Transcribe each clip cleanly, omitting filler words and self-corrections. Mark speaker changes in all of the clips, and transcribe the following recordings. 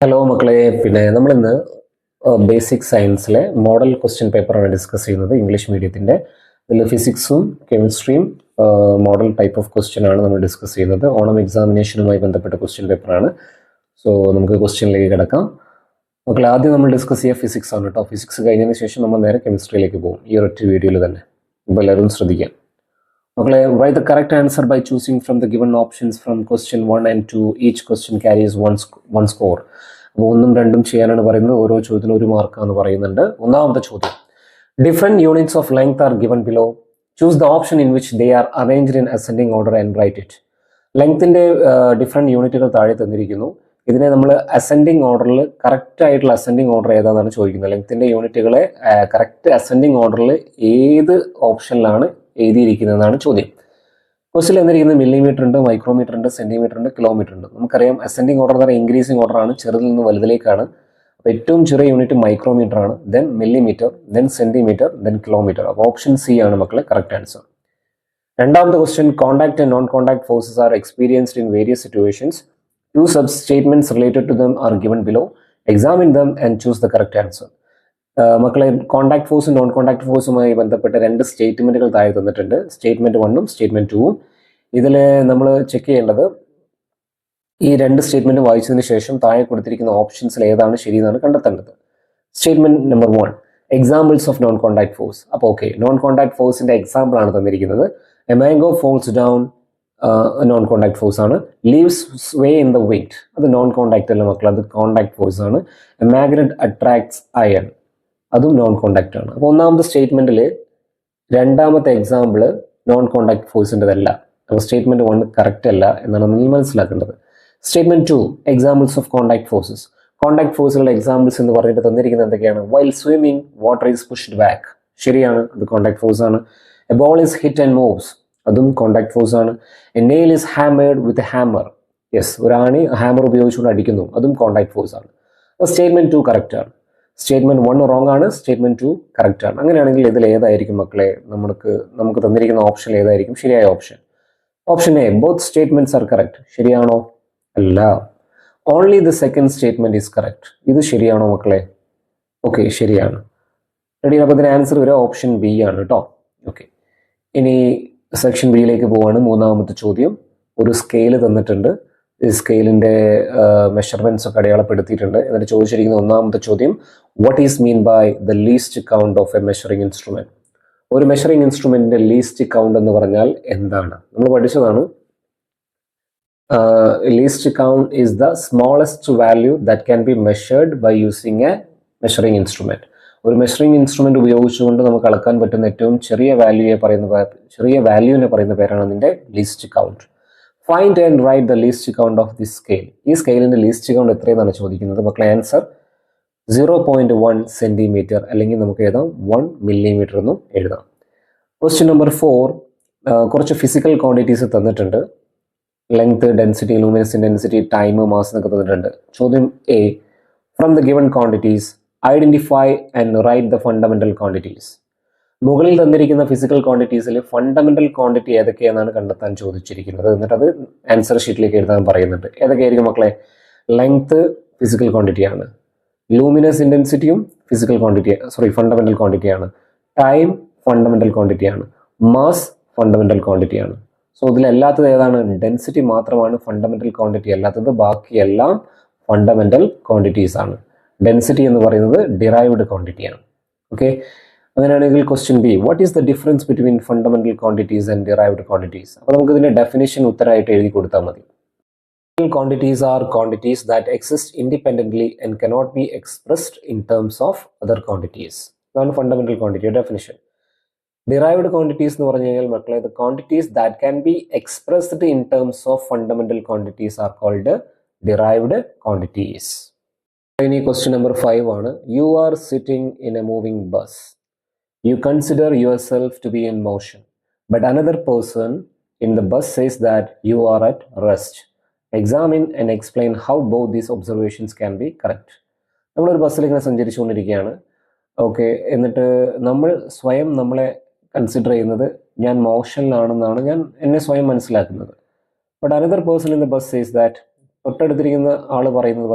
Speaker 1: Hello മക്കളെ, നമ്മളിന്ന് basic സയൻസിലെ model question പേപ്പറാണ് ഡിസ്കസ് ചെയ്യുന്നത്. ഇംഗ്ലീഷ് മീഡിയത്തിൻ്റെ ഇതിൽ ഫിസിക്സും കെമിസ്ട്രിയും മോഡൽ ടൈപ്പ് ഓഫ് ക്വസ്റ്റ്യൻ ആണ് നമ്മൾ ഡിസ്കസ് ചെയ്യുന്നത്. ഓണം എക്സാമിനേഷനുമായി ബന്ധപ്പെട്ട ക്വസ്റ്റ്യൻ പേപ്പറാണ്. സോ നമുക്ക് ക്വസ്റ്റ്യനിലേക്ക് കിടക്കാം. മക്കളെ, ആദ്യം നമ്മൾ ഡിസ്കസ് ചെയ്യുക ഫിസിക്സ് ആണ് കേട്ടോ. ഫിസിക്സ് കഴിഞ്ഞതിന് ശേഷം നമ്മൾ നേരെ കെമിസ്ട്രിയിലേക്ക് പോകും, ഈ ഒരൊറ്റ വീഡിയോയിൽ തന്നെ. ഇപ്പോൾ എല്ലാവരും ശ്രദ്ധിക്കാം. മക്കളെ, write the correct answer by choosing from the given options from question 1 and 2. Each question carries one score. അപ്പോൾ 1ഉം 2ഉം ചെയ്യാനാണ് പറയുന്നത്. ഓരോ ചോദ്യത്തിനും 1 മാർക്കാന്ന് പറയുന്നുണ്ട്. ഒന്നാമത്തെ ചോദ്യം, different units of length are given below. Choose the option in which they are arranged in ascending order and write it. ലെങ്ത്തിന്റെ ഡിഫറെന്റ് യൂണിറ്റുകൾ താഴെ തന്നിരിക്കുന്നു. ഇതിനെ നമ്മൾ അസെൻഡിങ് ഓർഡറിൽ, കറക്റ്റ് ആയിട്ടുള്ള അസെൻഡിങ് ഓർഡർ ഏതാണെന്നാണ് ചോദിക്കുന്നത്. ലെങ്ത്തിന്റെ യൂണിറ്റുകളെ കറക്റ്റ് അസെൻഡിങ് ഓർഡറിൽ ഏത് ഓപ്ഷനിലാണ് എഴുതിയിരിക്കുന്നതെന്നാണ് ചോദ്യം. ക്വസ്റ്റിൽ എന്നിരിക്കുന്നത് മില്ലിമീറ്റർ ഉണ്ട്, മൈക്രോമീറ്റർ ഉണ്ട്, സെന്റിമീറ്റർ ഉണ്ട്, കിലോമീറ്റർ ഉണ്ട്. നമുക്കറിയാം അസെൻഡിങ് ഓർഡർ എന്ന് പറയുന്നത് ഇൻക്രീസിങ് ഓർഡർ ആണ്, ചെറുതിൽ നിന്ന് വലുതിലേക്കാണ്. അപ്പോൾ ഏറ്റവും ചെറിയ യൂണിറ്റ് മൈക്രോമീറ്റർ ആണ്, then millimetre, then centimetre, then kilometre. അപ്പോൾ ഓപ്ഷൻ സി ആണ് മക്കളെ കറക്റ്റ് ആൻസർ. രണ്ടാമത്തെ question, contact and non contact forces are experienced in various situations. 2 sub statements related to them are given below. Examine them and choose the correct answer. മക്കളെ, contact ഫോഴ്സും non contact ഫോഴ്സുമായി ബന്ധപ്പെട്ട 2 സ്റ്റേറ്റ്മെന്റുകൾ താഴെ തന്നിട്ടുണ്ട്. Statement 1ഉം statement 2ഉം. ഇതിൽ നമ്മൾ ചെക്ക് ചെയ്യേണ്ടത് ഈ 2 സ്റ്റേറ്റ്മെന്റ് വായിച്ചതിന് ശേഷം താഴെ കൊടുത്തിരിക്കുന്ന ഓപ്ഷൻസിൽ ഏതാണ് ശരിയെന്നാണ് കണ്ടെത്തേണ്ടത്. Statement number 1, examples of non contact force. അപ്പോൾ ഓക്കെ, നോൺ കോണ്ടാക്ട് ഫോഴ്സിന്റെ എക്സാമ്പിൾ ആണ് തന്നിരിക്കുന്നത്. A mango falls down, non contact force ആണ്. Leaves sway in the wind, അത് നോൺ കോണ്ടാക്ട് അല്ല മക്കൾ, അത് കോണ്ടാക്ട് ഫോഴ്സ് ആണ്. എ മാഗ്നറ്റ് അട്രാക്ട്സ് അയൺ, അതും നോൺ കോണ്ടാക്ട് ആണ്. അപ്പോൾ ഒന്നാമത്തെ സ്റ്റേറ്റ്മെന്റിൽ രണ്ടാമത്തെ എക്സാമ്പിള് നോൺ കോണ്ടാക്ട് ഫോഴ്സിൻ്റെതല്ല. അപ്പോൾ സ്റ്റേറ്റ്മെന്റ് 1 കറക്റ്റ് അല്ല എന്നാണ് നമ്മൾ മനസ്സിലാക്കേണ്ടത്. Statement 2, examples of contact forces. Contact ഫോഴ്സുകളുടെ എക്സാമ്പിൾസ് എന്ന് പറഞ്ഞിട്ട് തന്നിരിക്കുന്നത് എന്തൊക്കെയാണ്? While swimming water is pushed back, ശരിയാണ്, അത് കോണ്ടാക്ട് ഫോഴ്സ് ആണ്. A ball is hit and moves, അതും കോണ്ടാക്ട് ഫോഴ്സ് ആണ്. A nail is hammered with a hammer, yes, ഒരാണി ഹാമർ ഉപയോഗിച്ചുകൊണ്ട് അടിക്കുന്നു, അതും കോണ്ടാക്ട് ഫോഴ്സ് ആണ്. അപ്പോൾ സ്റ്റേറ്റ്മെന്റ് 2 കറക്റ്റ് ആണ്. സ്റ്റേറ്റ്മെന്റ് 1 റോങ് ആണ്, സ്റ്റേറ്റ്മെന്റ് 2 കറക്റ്റ് ആണ്. അങ്ങനെയാണെങ്കിൽ ഇതിൽ ഏതായിരിക്കും മക്കളെ നമുക്ക് തന്നിരിക്കുന്ന ഓപ്ഷൻ ഏതായിരിക്കും ശരിയായ option? Option A, both statements are correct. ശരിയാണോ? അല്ല, only the second statement is correct. ഇത് ശരിയാണോ മക്കളെ? ഓക്കെ, ശരിയാണ്. റെഡി? അപ്പോൾ ഇതിന് ആൻസർ വരെ ഓപ്ഷൻ ബി ആണ് കേട്ടോ. ഓക്കെ, ഇനി സെക്ഷൻ ബിയിലേക്ക് പോവാണ്. മൂന്നാമത്തെ ചോദ്യം, ഒരു സ്കെയില് തന്നിട്ടുണ്ട്. ഈ സ്കെയിലിന്റെ മെഷർമെന്റ്സ് ഒക്കെ അടയാളപ്പെടുത്തിയിട്ടുണ്ട്. എന്നിട്ട് ചോദിച്ചിരിക്കുന്ന ഒന്നാമത്തെ ചോദ്യം, what is mean by the least count of a measuring instrument? ഒരു മെഷറിംഗ് ഇൻസ്ട്രുമെന്റിന്റെ ലീസ്റ്റ് കൗണ്ട് എന്ന് പറഞ്ഞാൽ എന്താണ്? നമ്മൾ പഠിച്ചതാണ്. Least count is the smallest value that can be measured by using a measuring instrument. ഒരു മെഷറിംഗ് ഇൻസ്ട്രുമെന്റ് ഉപയോഗിച്ചുകൊണ്ട് നമുക്ക് അളക്കാൻ പറ്റുന്ന ഏറ്റവും ചെറിയ വാല്യൂവിനെ പറയുന്ന പേരാണ് അതിന്റെ least count. Find and write the least count of this scale. ഈ സ്കെയിലിന്റെ ലീസ്റ്റ് കൗണ്ട് എത്രയെന്നാണ് ചോദിക്കുന്നത്. മക്കളെ, ആൻസർ 0.1 സെന്റിമീറ്റർ, അല്ലെങ്കിൽ നമുക്ക് എഴുതാം 1 മില്ലിമീറ്റർ എന്നും എഴുതാം. ക്വസ്റ്റ്യൻ നമ്പർ 4, കുറച്ച് ഫിസിക്കൽ ക്വാണ്ടിറ്റീസ് തന്നിട്ടുണ്ട്. Length, density, luminous intensity, time, mass എന്നൊക്കെ തന്നിട്ടുണ്ട്. ചോദ്യം A, from the given quantities identify and write the fundamental quantities. മുകളിൽ തന്നിരിക്കുന്ന ഫിസിക്കൽ ക്വാണ്ടിറ്റീസിൽ ഫണ്ടമെന്റൽ ക്വാണ്ടിറ്റി ഏതൊക്കെയാണെന്നാണ് കണ്ടെത്താൻ ചോദിച്ചിരിക്കുന്നത്. എന്നിട്ട് അത് ആൻസർ ഷീറ്റിലേക്ക് എഴുതാൻ പറയുന്നുണ്ട്. ഏതൊക്കെയായിരിക്കും മക്കളെ? ലെങ്ത് ഫിസിക്കൽ ക്വാണ്ടിറ്റിയാണ്, ലൂമിനസ് ഇന്റൻസിറ്റിയും ഫണ്ടമെന്റൽ ക്വാണ്ടിറ്റിയാണ്, ടൈം ഫണ്ടമെന്റൽ ക്വാണ്ടിറ്റിയാണ്, മാസ് ഫണ്ടമെന്റൽ ക്വാണ്ടിറ്റിയാണ്. സോ ഇതിലല്ലാത്തത് ഏതാണ്? ഡെൻസിറ്റി മാത്രമാണ് ഫണ്ടമെന്റൽ ക്വാണ്ടിറ്റി അല്ലാത്തത്, ബാക്കിയെല്ലാം ഫണ്ടമെന്റൽ ക്വാണ്ടിറ്റീസ് ആണ്. ഡെൻസിറ്റി എന്ന് പറയുന്നത് ഡിറൈവ്ഡ് ക്വാണ്ടിറ്റിയാണ്. ഓക്കെ, അങ്ങനെയാണെങ്കിൽ question B, what is the difference between fundamental quantities and derived quantities? അപ്പോൾ നമുക്ക് ഇതിന്റെ ഡെഫിനിഷൻ ഉത്തരമായിട്ട് എഴുതി കൊടുത്താൽ മതി. Quantities are quantities that exist independently and cannot be expressed in terms of other quantities. ഇതാണ് fundamental quantity definition. Derived quantities എന്ന് പറഞ്ഞു കഴിഞ്ഞാൽ മക്കളെ, the quantities that can be expressed in terms of fundamental quantities are called derived quantities. ഇനി question number 5 ആണ്. You are sitting in a moving bus. You consider yourself to be in motion, but another person in the bus says that you are at rest. Examine and explain how both these observations can be correct. നമ്മളൊരു ബസ്സിൽ ഇങ്ങനെ സഞ്ചരിച്ചുകൊണ്ടിരിക്കുകയാണ്. Okay, എന്നിട്ട് നമ്മൾ സ്വയം നമ്മളെ consider ചെയ്യുന്നത് ഞാൻ മോഷനിലാണെന്നാണ് ഞാൻ എന്നെ സ്വയം മനസ്സിലാക്കുന്നത്. But another person in the bus says that തൊട്ടടുത്തിരിക്കുന്ന ആൾ പറയുന്നത്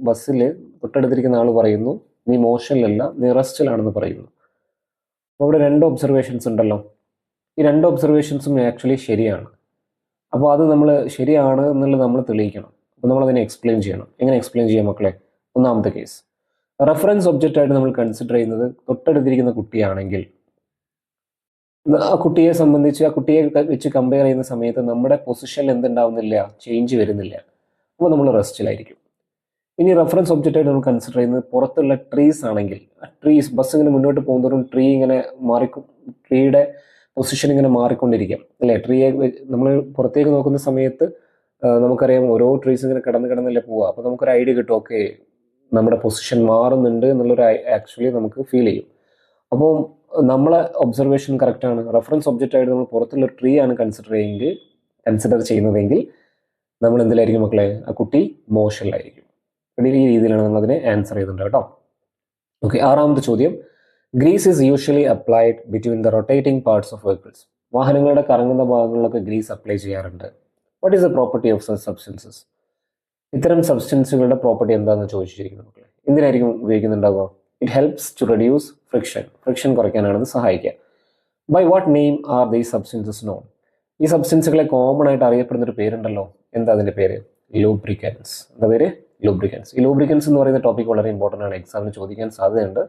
Speaker 1: ബസ്സിൽ തൊട്ടടുത്തിരിക്കുന്ന ആൾ പറയുന്നു നീ മോഷനിലല്ല, നീ റെസ്റ്റിലാണെന്ന് പറയുന്നു. അപ്പോൾ ഇവിടെ രണ്ട് ഒബ്സർവേഷൻസ് ഉണ്ടല്ലോ. ഈ രണ്ട് ഒബ്സർവേഷൻസും ആക്ച്വലി ശരിയാണ്. അപ്പോൾ അത് നമ്മൾ ശരിയാണ് എന്നുള്ളത് നമ്മൾ തെളിയിക്കണം. അപ്പോൾ നമ്മളതിനെ എക്സ്പ്ലെയിൻ ചെയ്യണം. എങ്ങനെ എക്സ്പ്ലെയിൻ ചെയ്യാം മക്കളെ? ഒന്നാമത്തെ കേസ്, റെഫറൻസ് ഒബ്ജക്റ്റ് ആയിട്ട് നമ്മൾ കൺസിഡർ ചെയ്യുന്നത് തൊട്ടടുത്തിരിക്കുന്ന കുട്ടിയാണെങ്കിൽ ആ കുട്ടിയെ സംബന്ധിച്ച് ആ കുട്ടിയെ വെച്ച് കമ്പയർ ചെയ്യുന്ന സമയത്ത് നമ്മുടെ പൊസിഷനിൽ എന്തുണ്ടാവുന്നില്ല, ചേഞ്ച് വരുന്നില്ല. അപ്പോൾ നമ്മൾ റെസ്റ്റിലായിരിക്കും. ഇനി റെഫറൻസ് ഒബ്ജക്റ്റ് ആയിട്ട് നമ്മൾ കൺസിഡർ ചെയ്യുന്നത് പുറത്തുള്ള ട്രീസ് ആണെങ്കിൽ, ട്രീസ് ബസ് ഇങ്ങനെ മുന്നോട്ട് പോകുന്നതോറും ട്രീ ഇങ്ങനെ ട്രീയുടെ പൊസിഷൻ ഇങ്ങനെ മാറിക്കൊണ്ടിരിക്കും അല്ലേ? ട്രീയെ നമ്മൾ പുറത്തേക്ക് നോക്കുന്ന സമയത്ത് നമുക്കറിയാം ഓരോ ട്രീസ് ഇങ്ങനെ കിടന്നല്ലേ പോവുക. അപ്പോൾ നമുക്കൊരു ഐഡിയ കിട്ടും, ഓക്കെ നമ്മുടെ പൊസിഷൻ മാറുന്നുണ്ട് എന്നുള്ളൊരു ആക്ച്വലി നമുക്ക് ഫീൽ ചെയ്യും. അപ്പോൾ നമ്മളെ ഒബ്സർവേഷൻ കറക്റ്റാണ്. റെഫറൻസ് ഒബ്ജക്റ്റ് ആയിട്ട് നമ്മൾ പുറത്തുള്ള ട്രീ ആണ് കൺസിഡർ ചെയ്യുന്നതെങ്കിൽ നമ്മൾ എന്തിലായിരിക്കും മക്കളെ? ആ കുട്ടി മോഷനിലായിരിക്കും. ഈ രീതിയിലാണ് നമ്മൾ അതിനെ ആൻസർ ചെയ്തിട്ടുണ്ട് കേട്ടോ. ഓക്കെ, ആറാമത്തെ ചോദ്യം, grease is usually applied between the rotating parts of vehicles. വാഹനങ്ങളുടെ കറങ്ങുന്ന ഭാഗങ്ങളിലൊക്കെ ഗ്രീസ് അപ്ലൈ ചെയ്യാറുണ്ട്. What is the property of such substances? ഇത്തരം സബ്സ്റ്റൻസുകളുടെ പ്രോപ്പർട്ടി എന്താണെന്ന് ചോദിച്ചിരിക്കുന്നു മക്കളെ. എന്തിനായിരിക്കും ഉപയോഗിക്കുന്നുണ്ടാവുക? It helps to reduce friction കുറയ്ക്കാനാണ് ഇത് സഹായിക്കുക. By what name are these substances known? ഈ സബ്സ്റ്റൻസുകളെ കോമൺ ആയിട്ട് അറിയപ്പെടുന്ന ഒരു പേരുണ്ടല്ലോ. എന്താ അതിൻ്റെ പേര്? ലൂബ്രിക്കൻസ്. എന്താ പേര്? ലൂബ്രിക്കൻസ്. ഈ ലൂബ്രിക്കൻസ് എന്ന് പറയുന്ന ടോപ്പിക് വളരെ ഇമ്പോർട്ടൻ്റ് ആണ്, എക്സാമിന് ചോദിക്കാൻ സാധ്യതയുണ്ട്.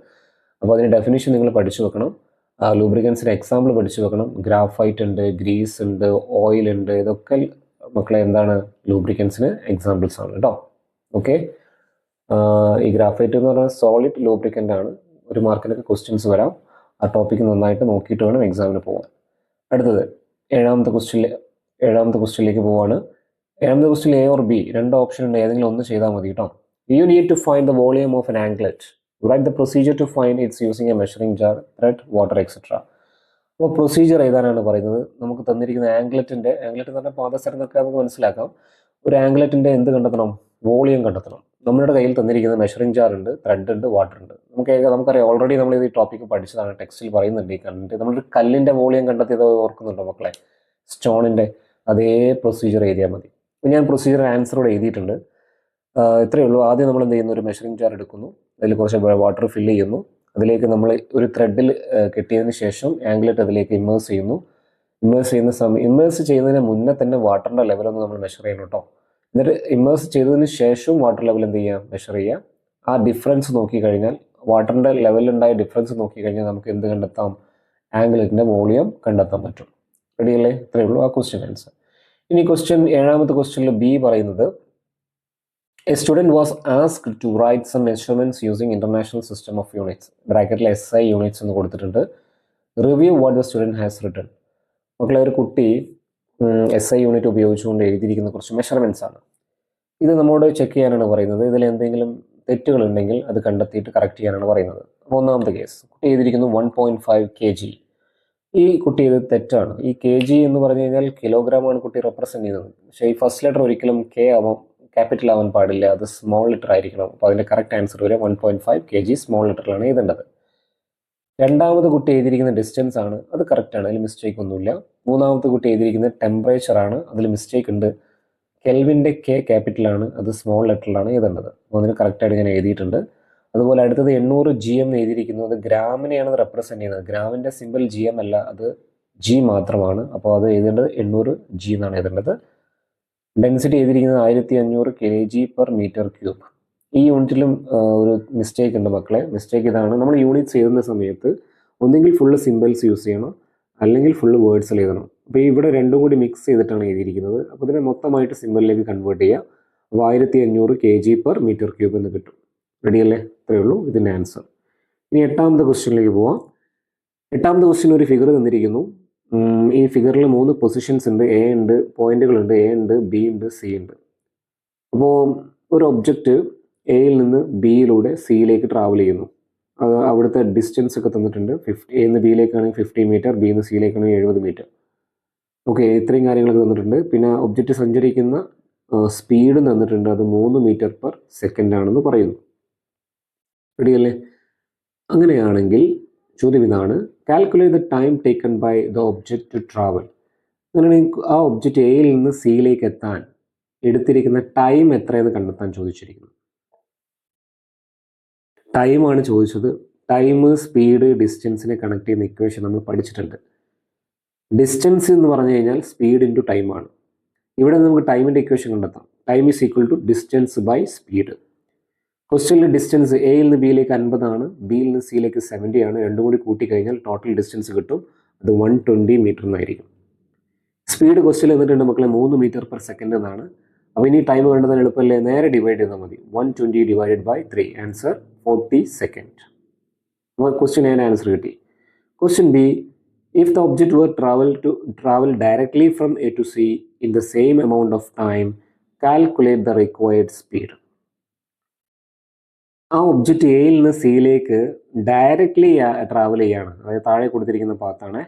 Speaker 1: അപ്പോൾ അതിൻ്റെ ഡെഫിനേഷൻ നിങ്ങൾ പഠിച്ചു വെക്കണം. ലൂബ്രിക്കൻസിൻ്റെ എക്സാമ്പിൾ പഠിച്ചു വെക്കണം. ഗ്രാഫൈറ്റ് ഉണ്ട്, ഗ്രീസ് ഉണ്ട്, ഓയിൽ ഉണ്ട്. ഇതൊക്കെ മക്കളെ എന്താണ്? ലൂബ്രിക്കൻസിന് എക്സാമ്പിൾസ് ആണ് കേട്ടോ. ഓക്കെ, ഈ ഗ്രാഫൈറ്റ് എന്ന് പറഞ്ഞാൽ സോളിഡ് ലൂബ്രിക്കൻ്റ് ആണ്. ഒരു മാർക്കിനൊക്കെ ക്വസ്റ്റ്യൻസ് വരാം. ആ ടോപ്പിക്ക് നന്നായിട്ട് നോക്കിയിട്ട് വേണം എക്സാമിന് പോകാൻ. അടുത്തത് ഏഴാമത്തെ ക്വസ്റ്റ്യനിലേക്ക് പോവാണ്. ഏഴാമത്തെ ക്വസ്റ്റ്യൻ എ ഓർ ബി രണ്ട് ഓപ്ഷൻ ഉണ്ട്, ഏതെങ്കിലും ഒന്ന് ചെയ്താൽ മതി കേട്ടോ. You need to find the volume of an anklet. Write the procedure to find its using a measuring jar, thread, water etcetera. അപ്പോൾ പ്രൊസീജിയർ എഴുതാനാണ് പറയുന്നത്. നമുക്ക് തന്നിരിക്കുന്ന ആംഗ്ലെറ്റ് എന്ന് പറഞ്ഞാൽ പാദസരം എന്നൊക്കെ നമുക്ക് മനസ്സിലാക്കാം. ഒരു ആംഗ്ലെറ്റിൻ്റെ എന്ത് കണ്ടെത്തണം? വോളിയം കണ്ടെത്തണം. നമ്മുടെ കയ്യിൽ തന്നിരിക്കുന്ന മെഷറിംഗ് ജാർ ഉണ്ട്, ത്രെഡ് ഉണ്ട്, വാട്ടർ ഉണ്ട്. നമുക്കറിയാം, ഓൾറെഡി നമ്മൾ ഈ ടോപ്പിക്ക് പഠിച്ചതാണ്, ടെക്സ്റ്റിൽ പറയുന്നുണ്ട്. ഈ കണ്ടിട്ട് നമ്മളൊരു കല്ലിൻ്റെ വോളിയം കണ്ടെത്തിയത് ഓർക്കുന്നുണ്ടോ മക്കളെ? സ്റ്റോണിൻ്റെ അതേ പ്രൊസീജിയർ എഴുതിയാൽ മതി. ഞാൻ പ്രൊസീജിയർ ആൻസറോടെ എഴുതിയിട്ടുണ്ട്. ഇത്രയേ ഉള്ളൂ. ആദ്യം നമ്മൾ എന്ത് ചെയ്യുന്നു? ഒരു മെഷറിംഗ് ജാർ എടുക്കുന്നു, അതിൽ കുറച്ച് വാട്ടർ ഫില്ല് ചെയ്യുന്നു, അതിലേക്ക് നമ്മൾ ഒരു ത്രെഡിൽ കെട്ടിയതിന് ശേഷം ആംഗ്ലെറ്റ് അതിലേക്ക് ഇമ്മേഴ്സ് ചെയ്യുന്നു. ഇമ്മേഴ്സ് ചെയ്യുന്നതിന് മുന്നേ തന്നെ വാട്ടറിൻ്റെ ലെവലൊന്ന് നമ്മൾ മെഷർ ചെയ്യണം കേട്ടോ. എന്നിട്ട് ഇമ്മേഴ്സ് ചെയ്തതിന് ശേഷം വാട്ടർ ലെവൽ എന്ത് ചെയ്യുക? മെഷർ ചെയ്യുക. ആ ഡിഫറൻസ് നോക്കിക്കഴിഞ്ഞാൽ, വാട്ടറിൻ്റെ ലെവലുണ്ടായ ഡിഫറൻസ് നോക്കിക്കഴിഞ്ഞാൽ നമുക്ക് എന്ത് കണ്ടെത്താം? ആംഗ്ലെറ്റിൻ്റെ വോളിയം കണ്ടെത്താൻ പറ്റും. റെഡിയല്ലേ? ഇത്രയേ ഉള്ളൂ ആ ക്വസ്റ്റ്യൻ ആൻസർ. ഇനി ഏഴാമത്തെ ക്വസ്റ്റ്യനിൽ ബി പറയുന്നത്, a student was asked to write some measurements using international system of units. ബ്രാക്കറ്റിൽ SI യൂണിറ്റ്സ് എന്ന് കൊടുത്തിട്ടുണ്ട്. Review what the student has written. മക്കളെ, ഒരു കുട്ടി SI യൂണിറ്റ് ഉപയോഗിച്ചുകൊണ്ട് എഴുതിയിരിക്കുന്ന കുറച്ച് മെഷർമെന്റ്സ് ആണ്. ഇത് നമ്മോട് ചെക്ക് ചെയ്യാനാണ് പറയുന്നത്. ഇതിൽ എന്തെങ്കിലും തെറ്റുകൾ ഉണ്ടെങ്കിൽ അത് കണ്ടെത്തിയിട്ട് കറക്റ്റ് ചെയ്യാനാണ് പറയുന്നത്. അപ്പോൾ ഒന്നാമത്തെ കേസ്, കുട്ടി എഴുതിയിരിക്കുന്നു 1.5 kg. ഈ കുട്ടി ഇത് തെറ്റാണ്. ഈ kg എന്ന് പറഞ്ഞു കഴിഞ്ഞാൽ കിലോഗ്രാമാണ് കുട്ടി റെപ്രസെന്റ് ചെയ്യുന്നത്. പക്ഷേ ഈ ഫസ്റ്റ് ലെറ്റർ ഒരിക്കലും ക്യാപിറ്റൽ ആവാൻ പാടില്ല, അത് സ്മോൾ ലെറ്റർ ആയിരിക്കണം. അപ്പോൾ അതിൻ്റെ കറക്റ്റ് ആൻസർ വരെ 1.5 kg സ്മോൾ ലെറ്ററിലാണ് എഴുതേണ്ടത്. രണ്ടാമത് കുട്ടി എഴുതിയിരിക്കുന്ന ഡിസ്റ്റൻസ് ആണ്, അത് കറക്റ്റാണ്, അതിൽ മിസ്റ്റേക്ക് ഒന്നുമില്ല. മൂന്നാമത്തെ കുട്ടി എഴുതിയിരിക്കുന്നത് ടെമ്പറേച്ചർ ആണ്, അതിൽ മിസ്റ്റേക്ക് ഉണ്ട്. കെൽവിൻ്റെ K ക്യാപിറ്റലാണ്, അത് സ്മോൾ ലെറ്ററിലാണ് എഴുതേണ്ടത്. അപ്പോൾ അതിന് കറക്റ്റായിട്ട് ഞാൻ എഴുതിയിട്ടുണ്ട്. അതുപോലെ അടുത്തത് 800 GM എഴുതിയിരിക്കുന്നത് ഗ്രാമിനെയാണ് റെപ്രസെന്റ് ചെയ്യുന്നത്. ഗ്രാമിൻ്റെ സിമ്പിൾ GM അല്ല, അത് G മാത്രമാണ്. അപ്പോൾ അത് എഴുതേണ്ടത് 800 G എന്നാണ് എഴുതേണ്ടത്. ഡെൻസിറ്റി എഴുതിയിരിക്കുന്നത് 1500 kg/m³. ഈ യൂണിറ്റിലും ഒരു മിസ്റ്റേക്ക് ഉണ്ട് മക്കളെ. മിസ്റ്റേക്ക് ഇതാണ്, നമ്മൾ യൂണിറ്റ്സ് എഴുതുന്ന സമയത്ത് ഒന്നെങ്കിൽ ഫുള്ള് സിമ്പിൾസ് യൂസ് ചെയ്യണം, അല്ലെങ്കിൽ ഫുള്ള് വേർഡ്സ് എഴുതണം. അപ്പോൾ ഇവിടെ രണ്ടും കൂടി മിക്സ് ചെയ്തിട്ടാണ് എഴുതിയിരിക്കുന്നത്. അപ്പോൾ ഇതിനെ മൊത്തമായിട്ട് സിമ്പിളിലേക്ക് കൺവേർട്ട് ചെയ്യുക. അപ്പോൾ 1500 kg/m³ എന്ന് കിട്ടും. റെഡിയല്ലേ? ഇത്രയേ ഉള്ളൂ ഇതിൻ്റെ ആൻസർ. ഇനി എട്ടാമത്തെ ക്വസ്റ്റ്യനിലേക്ക് പോവാം. എട്ടാമത്തെ ക്വസ്റ്റ്യൻ ഒരു ഫിഗർ തന്നിരിക്കുന്നു. ഈ ഫിഗറിൽ 3 പൊസിഷൻസ് ഉണ്ട്. A ഉണ്ട്, പോയിന്റുകളുണ്ട്, A ഉണ്ട്, B ഉണ്ട്, C ഉണ്ട്. അപ്പോൾ ഒരു ഒബ്ജക്റ്റ് എയിൽ നിന്ന് ബിയിലൂടെ സിയിലേക്ക് ട്രാവൽ ചെയ്യുന്നു. അത് അവിടുത്തെ ഡിസ്റ്റൻസ് ഒക്കെ തന്നിട്ടുണ്ട്. A നിന്ന് ബിയിലേക്കാണെങ്കിൽ 50 മീറ്റർ, B നിന്ന് സിയിലേക്കാണെങ്കിൽ 70 മീറ്റർ. ഓക്കെ, ഇത്രയും കാര്യങ്ങളൊക്കെ തന്നിട്ടുണ്ട്. പിന്നെ ഒബ്ജക്റ്റ് സഞ്ചരിക്കുന്ന സ്പീഡ് തന്നിട്ടുണ്ട്, അത് 3 മീറ്റർ/സെക്കൻഡ് ആണെന്ന് പറയുന്നു. റെഡിയല്ലേ? അങ്ങനെയാണെങ്കിൽ ചോദ്യം ഇതാണ്, calculate the time taken by the object to travel. അങ്ങനെയാണെങ്കിൽ ആ ഒബ്ജക്റ്റ് എയിൽ നിന്ന് സിയിലേക്ക് എത്താൻ എടുത്തിരിക്കുന്ന ടൈം എത്രയെന്ന് കണ്ടെത്താൻ ചോദിച്ചിരിക്കുന്നു. ടൈമാണ് ചോദിച്ചത്. ടൈം, സ്പീഡ്, ഡിസ്റ്റൻസിനെ കണക്ട് ചെയ്യുന്ന ഇക്വേഷൻ നമ്മൾ പഠിച്ചിട്ടുണ്ട്. ഡിസ്റ്റൻസ് എന്ന് പറഞ്ഞു കഴിഞ്ഞാൽ സ്പീഡ് ഇൻറ്റു ടൈമാണ്. ഇവിടെ നമുക്ക് ടൈമിൻ്റെ ഇക്വേഷൻ കണ്ടെത്താം. Time is equal to distance by speed. ക്വസ്റ്റ്യനിൽ ഡിസ്റ്റൻസ് എയിൽ നിന്ന് ബിയിലേക്ക് 50 ആണ്, ബിയിൽ നിന്ന് സിയിലേക്ക് 70 ആണ്. രണ്ടും കൂടി കൂട്ടിക്കഴിഞ്ഞാൽ ടോട്ടൽ ഡിസ്റ്റൻസ് കിട്ടും. അത് 120 മീറ്റർ എന്നായിരിക്കും. സ്പീഡ് ക്വസ്റ്റ്യൻ എന്നിട്ടുണ്ട് മക്കളെ 3 മീറ്റർ പെർ സെക്കൻഡ് എന്നാണ്. അപ്പോൾ ഇനി ടൈം കണ്ടെത്താൻ എളുപ്പമല്ലേ, നേരെ ഡിവൈഡ് ചെയ്താൽ മതി. 120 ഡിവൈഡഡ് ബൈ 3, ആൻസർ 40 സെക്കൻഡ്. നമുക്ക് ക്വസ്റ്റ്യൻ എയുടെ ആൻസർ കിട്ടി. Question B, if the object were travel directly from A to C in the same amount of time, calculate the required speed. ആ ഒബ്ജക്റ്റ് എയിൽ നിന്ന് സിയിലേക്ക് ഡയറക്റ്റ്ലി ട്രാവൽ ചെയ്യാണ്, അതായത് താഴെ കൊടുത്തിരിക്കുന്ന പാത്താണ്.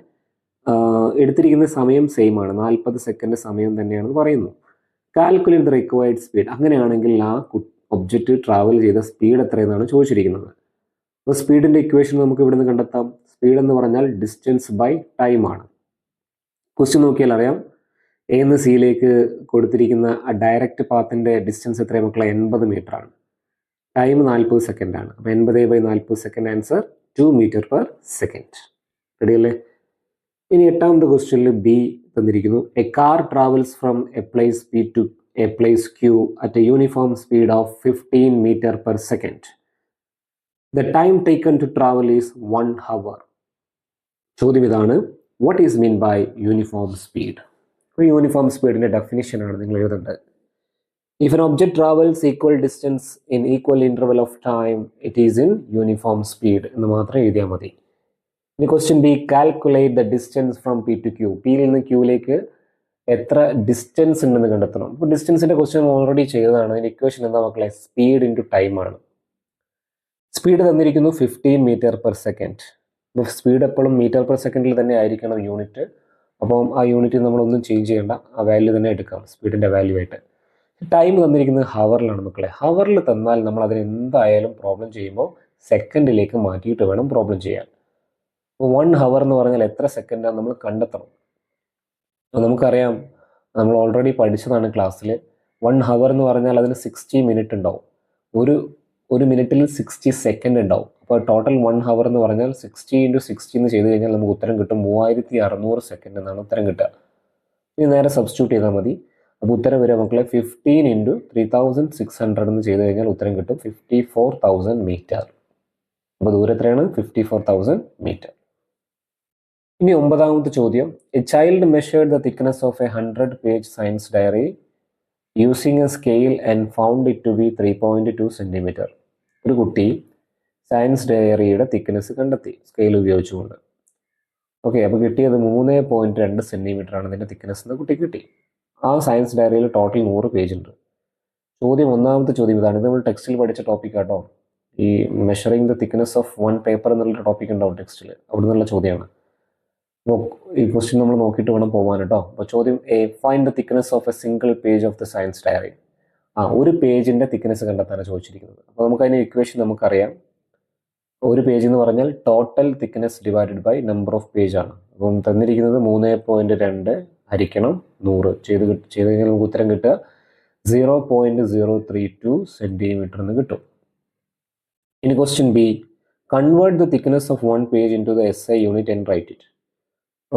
Speaker 1: എടുത്തിരിക്കുന്ന സമയം സെയിം ആണ്, 40 സെക്കൻഡ് സമയം തന്നെയാണെന്ന് പറയുന്നു. Calculate the required speed. അങ്ങനെയാണെങ്കിൽ ആ ഒബ്ജക്റ്റ് ട്രാവൽ ചെയ്ത സ്പീഡ് എത്രയെന്നാണ് ചോദിച്ചിരിക്കുന്നത്. അപ്പോൾ സ്പീഡിൻ്റെ ഇക്വേഷൻ നമുക്ക് ഇവിടുന്ന് കണ്ടെത്താം. സ്പീഡ് എന്ന് പറഞ്ഞാൽ ഡിസ്റ്റൻസ് ബൈ ടൈം ആണ്. ക്വസ്റ്റ്യൻ നോക്കിയാൽ അറിയാം, എ നിന്ന് സിയിലേക്ക് കൊടുത്തിരിക്കുന്ന ആ ഡയറക്റ്റ് പാത്തിൻ്റെ ഡിസ്റ്റൻസ് എത്രയാണ് മക്കളെ? 80 മീറ്റർ ആണ്. ടൈം 40 സെക്കൻഡാണ്. അപ്പോൾ 80/40 second, answer 2 metre per second. റെഡിയല്ലേ? ഇനി എട്ടാമത്തെ ക്വസ്റ്റ്യനിൽ ബി തന്നിരിക്കുന്നു. A car travels from a place P to a place Q at a uniform speed of 15 metre per second. The time taken to travel is 1 hour. ചോദ്യം ഇതാണ്, what is mean by uniform speed? അപ്പോൾ uniform സ്പീഡിൻ്റെ ഡെഫിനിഷനാണ് നിങ്ങൾ എഴുതേണ്ടത്. If an object travels equal distance in equal interval of time, it is in uniform speed എന്ന് മാത്രം എഴുതിയാൽ മതി. ഇനി question B, calculate the distance from P to Q. പിയിൽ നിന്ന് ക്യൂയിലേക്ക് എത്ര ഡിസ്റ്റൻസ് ഉണ്ടെന്ന് കണ്ടെത്തണം. അപ്പോൾ ഡിസ്റ്റൻസിൻ്റെ ക്വസ്റ്റ്യൻ ഓൾറെഡി ചെയ്തതാണ്. അതിൻ്റെ ഇക്വേഷൻ എന്താ മക്കളെ? സ്പീഡ് ഇൻറ്റു ടൈമാണ്. സ്പീഡ് തന്നിരിക്കുന്നു 15 മീറ്റർ പെർ സെക്കൻഡ്. അപ്പോൾ സ്പീഡ് എപ്പോഴും മീറ്റർ പെർ സെക്കൻഡിൽ തന്നെ ആയിരിക്കണം യൂണിറ്റ്. അപ്പം ആ യൂണിറ്റ് നമ്മളൊന്നും ചേഞ്ച് ചെയ്യേണ്ട, ആ വാല്യൂ തന്നെ എടുക്കാം സ്പീഡിൻ്റെ വാല്യൂ ആയിട്ട്. ടൈം തന്നിരിക്കുന്നത് ഹവറിലാണ് മക്കളെ. ഹവറിൽ തന്നാൽ നമ്മൾ അതിന് എന്തായാലും പ്രോബ്ലം ചെയ്യുമ്പോൾ സെക്കൻഡിലേക്ക് മാറ്റിയിട്ട് വേണം പ്രോബ്ലം ചെയ്യാൻ. അപ്പോൾ 1 hour എന്ന് പറഞ്ഞാൽ എത്ര സെക്കൻഡാണ് നമ്മൾ കണ്ടെത്തണം. നമുക്കറിയാം, നമ്മൾ ഓൾറെഡി പഠിച്ചതാണ് ക്ലാസ്സിൽ. 1 hour എന്ന് പറഞ്ഞാൽ അതിന് 60 മിനിറ്റ് ഉണ്ടാവും. ഒരു മിനിറ്റിൽ 60 സെക്കൻഡ് ഉണ്ടാവും. അപ്പോൾ ടോട്ടൽ 1 hour എന്ന് പറഞ്ഞാൽ 60 × 60 എന്ന് ചെയ്ത് കഴിഞ്ഞാൽ നമുക്ക് ഉത്തരം കിട്ടും 3600 സെക്കൻഡ് എന്നാണ് ഉത്തരം കിട്ടുക. ഇനി നേരെ സബ്സ്റ്റിറ്റ്യൂട്ട് ചെയ്താൽ മതി. അപ്പോൾ ഉത്തരം വരിക മക്കളെ 15 × 3600 എന്ന് ചെയ്ത് കഴിഞ്ഞാൽ ഉത്തരം കിട്ടും 54,000 മീറ്റർ. അപ്പോൾ ദൂരം എത്രയാണ്? 54,000 മീറ്റർ. ഇനി 9ാമത്തെ ചോദ്യം, a child measured the thickness of a 100-page science diary using a scale and found it to be 3.2 centimetre. ഒരു കുട്ടി സയൻസ് ഡയറിയുടെ തിക്നെസ് കണ്ടെത്തി സ്കെയിൽ ഉപയോഗിച്ചുകൊണ്ട്. ഓക്കെ, അപ്പോൾ കിട്ടിയത് 3.2 സെൻറ്റിമീറ്റർ ആണ് ഇതിൻ്റെ തിക്നെസ് എന്ന് കുട്ടി കിട്ടി. ആ സയൻസ് ഡയറിയിൽ ടോട്ടൽ 100 പേജ് ഉണ്ട്. ചോദ്യം, 1ാമത്തെ ചോദ്യം ഇതാണ്. ഇത് നമ്മൾ ടെക്സ്റ്റിൽ പഠിച്ച ടോപ്പിക് ആട്ടോ. ഈ measuring the thickness of 1 paper എന്നുള്ള ടോപ്പിക് ഉണ്ടാവും ടെക്സ്റ്റിൽ, അവിടെ നിന്നുള്ള ചോദ്യമാണ്. ഈ ക്വസ്റ്റ്യൻ നമ്മൾ നോക്കിയിട്ട് വേണം പോകാൻ കേട്ടോ. അപ്പോൾ ചോദ്യം A, find the thickness of a single page of the science diary. ഒരു പേജിൻ്റെ തിക്നെസ് കണ്ടെത്താനാണ് ചോദിച്ചിരിക്കുന്നത്. അപ്പോൾ നമുക്ക് അതിന് ഇക്വേഷൻ നമുക്കറിയാം. ഒരു പേജ് എന്ന് പറഞ്ഞാൽ total thickness divided by number of page ആണ്. അപ്പം തന്നിരിക്കുന്നത് 3.2 ഹരിക്കണം 100 ചെയ്ത് കഴിഞ്ഞാൽ നമുക്ക് ഉത്തരം കിട്ടുക 0.032 സെൻറ്റിമീറ്റർ എന്ന് കിട്ടും. ഇനി question B, convert the thickness of 1 page in to the SI unit and write it.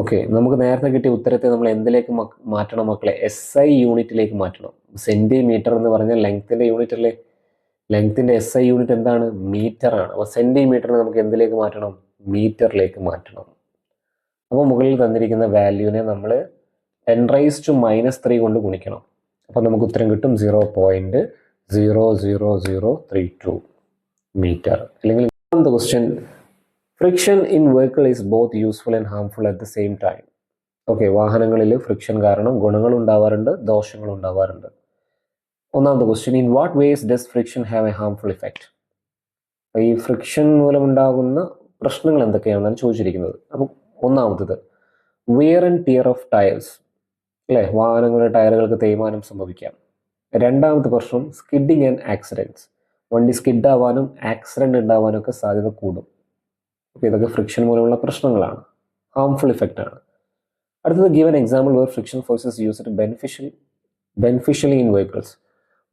Speaker 1: Okay, നമുക്ക് നേരത്തെ കിട്ടിയ ഉത്തരത്തെ നമ്മൾ എന്തിലേക്ക് മാറ്റണം മക്കളെ? SI യൂണിറ്റിലേക്ക് മാറ്റണം. സെൻറ്റിമീറ്റർ എന്ന് പറഞ്ഞാൽ ലെങ്ത്തിൻ്റെ യൂണിറ്റ് അല്ലേ? ലെങ്ത്തിൻ്റെ SI യൂണിറ്റ് എന്താണ്? മീറ്റർ ആണ്. അപ്പോൾ സെൻറ്റിമീറ്ററിനെ നമുക്ക് എന്തിലേക്ക് മാറ്റണം? മീറ്ററിലേക്ക് മാറ്റണം. അപ്പോൾ മുകളിൽ തന്നിരിക്കുന്ന വാല്യൂവിനെ നമ്മൾ 10⁻³ കൊണ്ട് ഗുണിക്കണം. അപ്പോൾ നമുക്ക് ഉത്തരം കിട്ടും 0.00032 മീറ്റർ. അല്ലെങ്കിൽ question, friction in vehicle is both useful and harmful at the same time. Okay, വാഹനങ്ങളിൽ ഫ്രിക്ഷൻ കാരണം ഗുണങ്ങൾ ഉണ്ടാവാറുണ്ട്, ദോഷങ്ങൾ ഉണ്ടാവാറുണ്ട്. 1ാമത്തെ question, in what ways does friction have a harmful effect? ഈ ഫ്രിക്ഷൻ മൂലമുണ്ടാകുന്ന പ്രശ്നങ്ങൾ എന്തൊക്കെയാണെന്നാണ് ചോദിച്ചിരിക്കുന്നത്. അപ്പം 1ാമത്തേത് wear and tear of tyres, അല്ലേ? വാഹനങ്ങളുടെ ടയറുകൾക്ക് തേയ്മാനം സംഭവിക്കാം. 2ാമത്തെ പ്രശ്നം സ്കിഡിങ് ആൻഡ് ആക്സിഡൻറ്റ്സ്, വണ്ടി സ്കിഡാവാനും ആക്സിഡൻറ്റ് ഉണ്ടാവാനും ഒക്കെ സാധ്യത കൂടും. ഓക്കെ, ഇതൊക്കെ ഫ്രിക്ഷൻ മൂലമുള്ള പ്രശ്നങ്ങളാണ്, ഹാംഫുൾ ഇഫക്റ്റ് ആണ്. അടുത്തത്, give an example where friction forces used beneficially in vehicles.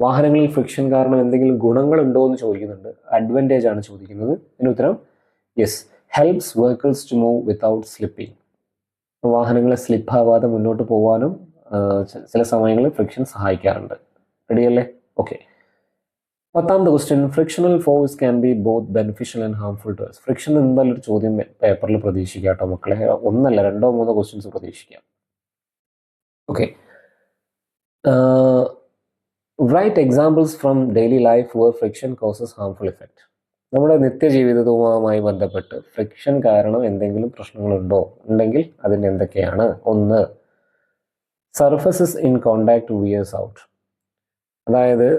Speaker 1: വാഹനങ്ങളിൽ ഫ്രിക്ഷൻ കാരണം എന്തെങ്കിലും ഗുണങ്ങളുണ്ടോ എന്ന് ചോദിക്കുന്നുണ്ട്. അഡ്വാൻറ്റേജ് ആണ് ചോദിക്കുന്നത്. ഇതിന് ഉത്തരം yes, helps vehicles to move without slipping. വാഹനങ്ങളെ സ്ലിപ്പ് ആവാതെ മുന്നോട്ട് പോകാനും ചില സമയങ്ങളിൽ ഫ്രിക്ഷൻ സഹായിക്കാറുണ്ട്. റെഡിയല്ലേ? ഓക്കെ. 10ാമത്തെ question, frictional force can be both beneficial and harmful to us. Friction എന്തായാലും ഒരു ചോദ്യം പേപ്പറിൽ പ്രതീക്ഷിക്കാം കേട്ടോ മക്കളെ. 1 അല്ല 2 3 ക്വസ്റ്റ്യൻസ് പ്രതീക്ഷിക്കാം. Okay. Write examples from daily life where friction causes harmful effect. നമ്മുടെ നിത്യജീവിതവുമായി ബന്ധപ്പെട്ട് ഫ്രിക്ഷൻ കാരണം എന്തെങ്കിലും പ്രശ്നങ്ങളുണ്ടോ? ഉണ്ടെങ്കിൽ അതിന് എന്തൊക്കെയാണ്? 1, surfaces in contact wears out. അതായത്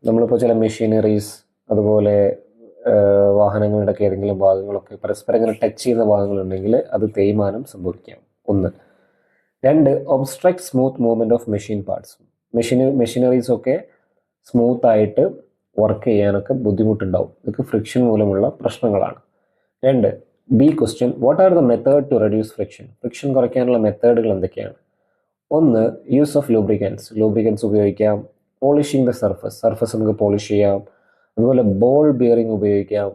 Speaker 1: നമ്മളിപ്പോൾ ചില മെഷീനറീസ് അതുപോലെ വാഹനങ്ങളുടെ ഏതെങ്കിലും ഭാഗങ്ങളൊക്കെ പരസ്പരം ഇങ്ങനെ ടച്ച് ചെയ്യുന്ന ഭാഗങ്ങളുണ്ടെങ്കിൽ അത് തേയ്മാനം സംഭവിക്കാം. 1. 2, obstruct smooth movement of machine parts. Machineries ഒക്കെ സ്മൂത്ത് ആയിട്ട് വർക്ക് ചെയ്യാനൊക്കെ ബുദ്ധിമുട്ടുണ്ടാവും. ഇതൊക്കെ ഫ്രിക്ഷൻ മൂലമുള്ള പ്രശ്നങ്ങളാണ്. 2, B question, what are the method to reduce friction? Friction കുറയ്ക്കാനുള്ള മെത്തേഡുകൾ എന്തൊക്കെയാണ്? 1, യൂസ് ഓഫ് ലൂബ്രിക്കൻസ് ഉപയോഗിക്കാം. പോളിഷിംഗ് ദ സർഫസ് നമുക്ക് പോളിഷ് ചെയ്യാം. അതുപോലെ ബോൾ ബിയറിംഗ് ഉപയോഗിക്കാം.